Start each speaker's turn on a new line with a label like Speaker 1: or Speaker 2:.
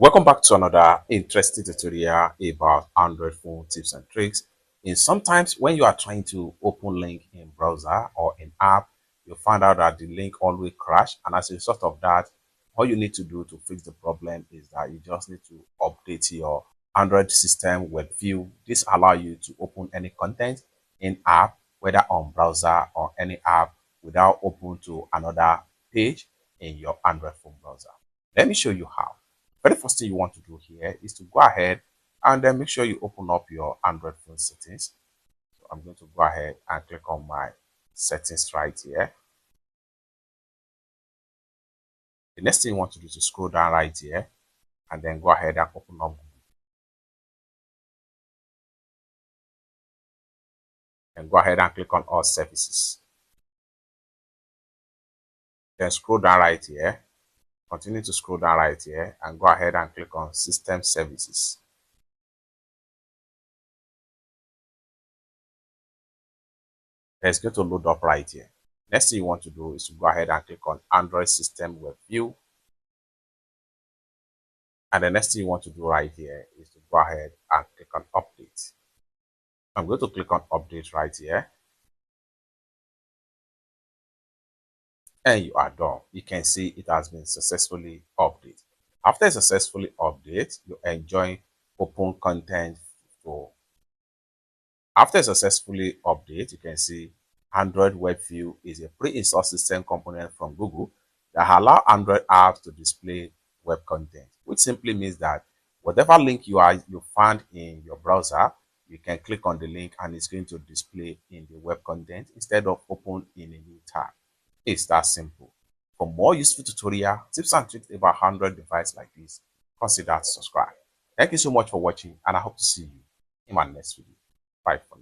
Speaker 1: Welcome back to another interesting tutorial about Android phone tips and tricks. And sometimes when you are trying to open link in browser or in app, you find out that the link always crash. And as a result of that, all you need to do to fix the problem is that you just need to update your Android system WebView. This allows you to open any content in app, whether on browser or any app, without open to another page in your Android phone browser. Let me show you how. Very first thing you want to do here is to go ahead and then make sure you open up your Android phone settings. So I'm going to go ahead and click on my settings right here. The next thing you want to do is to scroll down right here and then go ahead and open up Google. And go ahead and click on all services. Then scroll down right here. Continue to scroll down right here and go ahead and click on system services. It's going to load up right here. Next thing you want to do is to go ahead and click on Android System WebView. And the next thing you want to do right here is to go ahead and click on Update. I'm going to click on Update right here. And you are done. You can see it has been successfully updated. After a successfully update, you enjoy open content. After a successfully update, you can see Android WebView is a pre-installed system component from Google that allow Android apps to display web content, which simply means that whatever link you found in your browser, you can click on the link and it's going to display in the web content instead of open in a new tab. It's that simple. For more useful tutorial, tips and tricks about Android devices like this, consider to subscribe. Thank you so much for watching and I hope to see you in my next video. Bye for now.